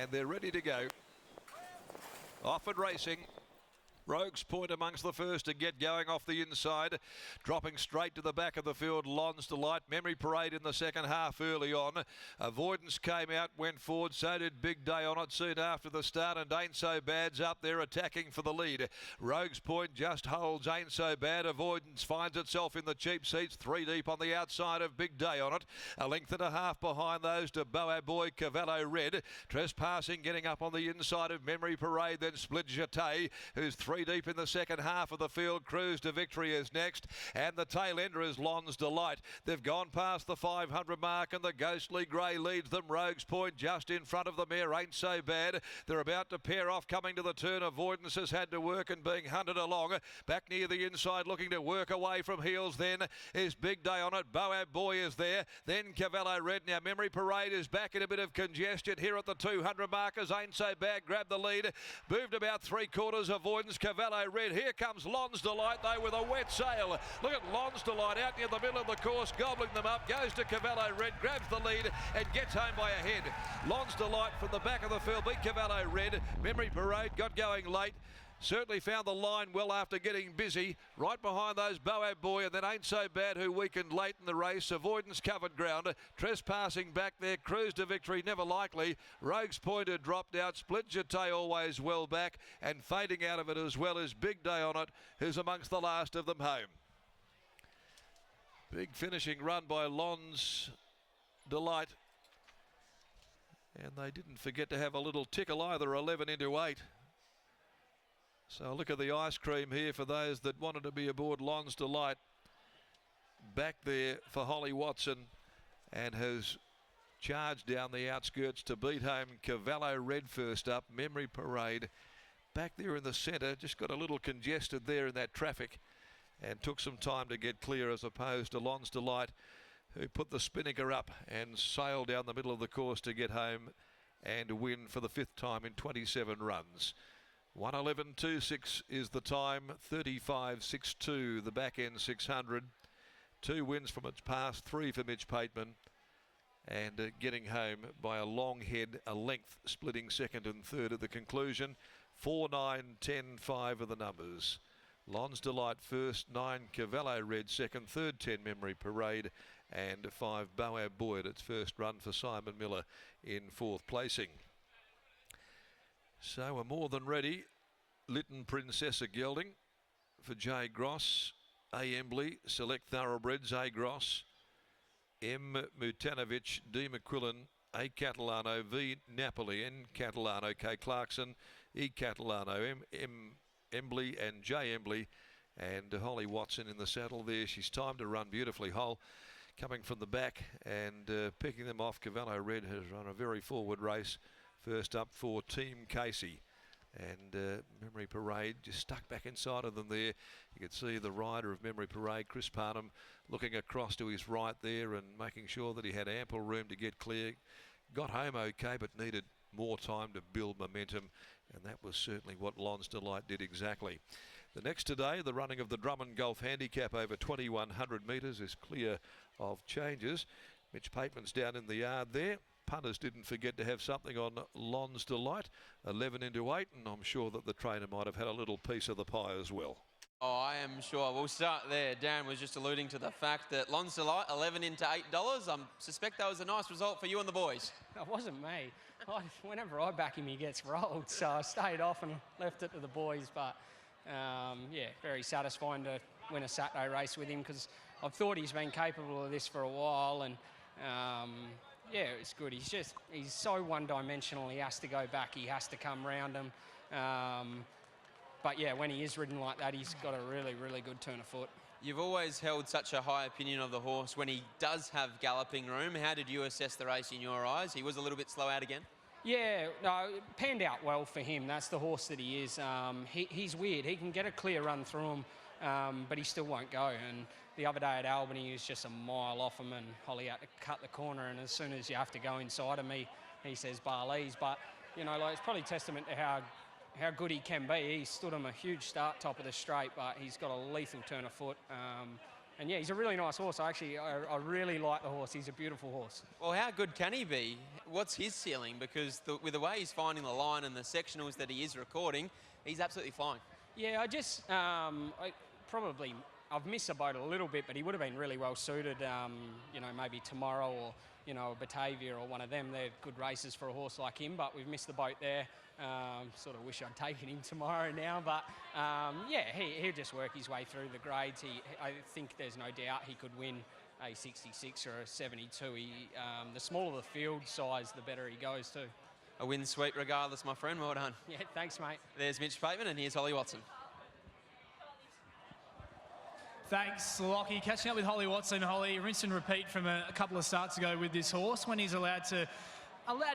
and they're ready to go. Off and racing. Rogue's Point amongst the first to get going off the inside. Dropping straight to the back of the field, LONSDALEITE. Memory Parade in the second half early on. Avoidance came out, went forward. So did Big Day on it soon after the start. And Ain't So Bad's up there attacking for the lead. Rogue's Point just holds Ain't So Bad. Avoidance finds itself in the cheap seats. 3 deep on the outside of Big Day on it. A length and a half behind those to Boa Boy, Cavallo Red. Trespassing getting up on the inside of Memory Parade. Then Split Jeté, who's 3 deep in the second half of the field. Cruise to Victory is next, and the tail ender is LONSDALEITE. They've gone past the 500 mark, and the Ghostly Grey leads them. Rogue's Point just in front of the mare, Ain't So Bad. They're about to pair off, coming to the turn. Avoidance has had to work and being hunted along. Back near the inside, looking to work away from heels. Then is Big Day on it. Boa Boy is there. Then Cavallo Red. Now Memory Parade is back in a bit of congestion here at the 200 markers. Ain't So Bad grabbed the lead, moved about 3/4. Avoidance, Cavallo Red. Here comes LONSDALEITE though with a wet sail. Look at LONSDALEITE out near the middle of the course, gobbling them up. Goes to Cavallo Red, grabs the lead and gets home by a head. LONSDALEITE from the back of the field beat Cavallo Red. Memory Parade got going late. Certainly found the line well after getting busy. Right behind those, Boa Boy, and then Ain't So Bad, who weakened late in the race. Avoidance covered ground. Trespassing back there. Cruise to Victory, never likely. Rogue's Point had dropped out. Split Jeté always well back. And fading out of it as well as Big Day on it, who's amongst the last of them home. Big finishing run by LONSDALEITE. And they didn't forget to have a little tickle either, 11 into 8. So look at the ice cream here for those that wanted to be aboard LONSDALEITE. Back there for Holly Watson, and has charged down the outskirts to beat home Cavallo Red first up. Memory Parade back there in the centre, just got a little congested there in that traffic and took some time to get clear, as opposed to LONSDALEITE, who put the spinnaker up and sailed down the middle of the course to get home and win for the 5th time in 27 runs. 1:11.26 is the time, 35.62 the back end 600. 2 wins from its past, 3 for Mitch Pateman, and getting home by a long head, a length, splitting second and third at the conclusion. 4, 9, 10, 5 are the numbers. LONSDALEITE first, 9 Cavallo Red second, 3rd 10 Memory Parade, and 5 Boa Boy at its first run for Simon Miller in 4th placing. So we're more than ready. Lytton Princessa Gelding for J. Gross. A. Embley, Select Thoroughbreds, A. Gross. M. Mutanovic, D. McQuillan, A. Catalano, V. Napoli, N. Catalano, K. Clarkson, E. Catalano, M. Embley and J. Embley, and Holly Watson in the saddle there. She's timed to run beautifully. Hull coming from the back and picking them off. Cavallo Red has run a very forward race. First up for Team Casey, and Memory Parade just stuck back inside of them there. You could see the rider of Memory Parade, Chris Parnham, looking across to his right there and making sure that he had ample room to get clear. Got home okay, but needed more time to build momentum, and that was certainly what LONSDALEITE did exactly. The next today, the running of the Drummond Golf Handicap over 2,100 metres is clear of changes. Mitch Pateman's down in the yard there. Punters didn't forget to have something on LONSDALEITE, 11 into 8, and I'm sure that the trainer might have had a little piece of the pie as well. Oh, I am sure. We'll start there. Darren was just alluding to the fact that LONSDALEITE, 11 into $8. I suspect that was a nice result for you and the boys. It wasn't me. Whenever I back him, he gets rolled. So I stayed off and left it to the boys. But, yeah, very satisfying to win a Saturday race with him, because I've thought he's been capable of this for a while. And, yeah, it's good. He's so one-dimensional. He has to go back. He has to come round him. But, yeah, when he is ridden like that, he's got a really, really good turn of foot. You've always held such a high opinion of the horse when he does have galloping room. How did you assess the race in your eyes? He was a little bit slow out again? Yeah, no, it panned out well for him. That's the horse that he is. He's weird. He can get a clear run through him, but he still won't go. And the other day at Albany, he was just a mile off him, and Holly had to cut the corner. And as soon as you have to go inside of me, he says Barleys. But, you know, like, it's probably testament to how good he can be. He stood him a huge start top of the straight, but he's got a lethal turn of foot. yeah, he's a really nice horse. I really like the horse. He's a beautiful horse. Well, how good can he be? What's his ceiling? Because with the way he's finding the line and the sectionals that he is recording, he's absolutely flying. Yeah, I've missed the boat a little bit, but he would have been really well suited, you know, maybe tomorrow or, you know, Batavia or one of them. They're good races for a horse like him, but we've missed the boat there. Sort of wish I'd taken him tomorrow now, but yeah, he'll just work his way through the grades. I think there's no doubt he could win a 66 or a 72. The smaller the field size, the better he goes too. A win sweep regardless, my friend. Well done. Yeah, thanks, mate. There's Mitch Pateman and here's Holly Watson. Thanks, Lockie. Catching up with Holly Watson. Holly, rinse and repeat from a couple of starts ago with this horse. When he's allowed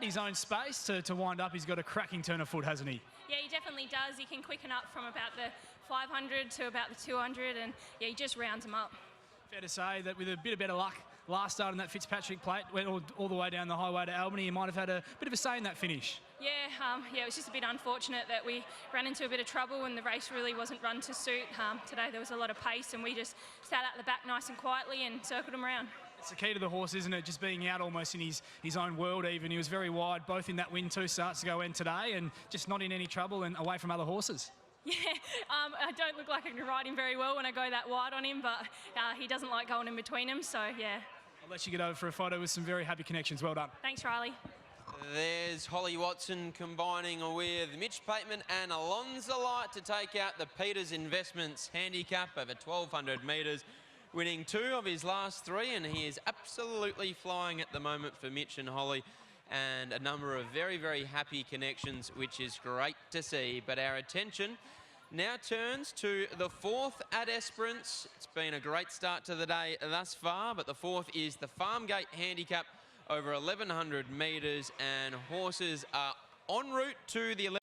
his own space to wind up, he's got a cracking turn of foot, hasn't he? Yeah, he definitely does. He can quicken up from about the 500 to about the 200, and yeah, he just rounds them up. Fair to say that with a bit of better luck last start on that Fitzpatrick plate, went all the way down the highway to Albany, he might have had a bit of a say in that finish. Yeah, it was just a bit unfortunate that we ran into a bit of trouble and the race really wasn't run to suit. Today there was a lot of pace and we just sat out the back nice and quietly and circled him around. It's the key to the horse, isn't it? Just being out almost in his own world even. He was very wide, both in that win 2 starts ago and today, and just not in any trouble and away from other horses. Yeah, I don't look like I can ride him very well when I go that wide on him, but he doesn't like going in between him, so yeah. I'll let you get over for a photo with some very happy connections. Well done. Thanks, Riley. There's Holly Watson combining with Mitch Pateman and LONSDALEITE to take out the Peters Investments handicap over 1,200 metres, winning 2 of his last 3, and he is absolutely flying at the moment for Mitch and Holly, and a number of very, very happy connections, which is great to see. But our attention now turns to the 4th at Esperance. It's been a great start to the day thus far, but the 4th is the Farmgate handicap over 1,100 metres, and horses are en route to the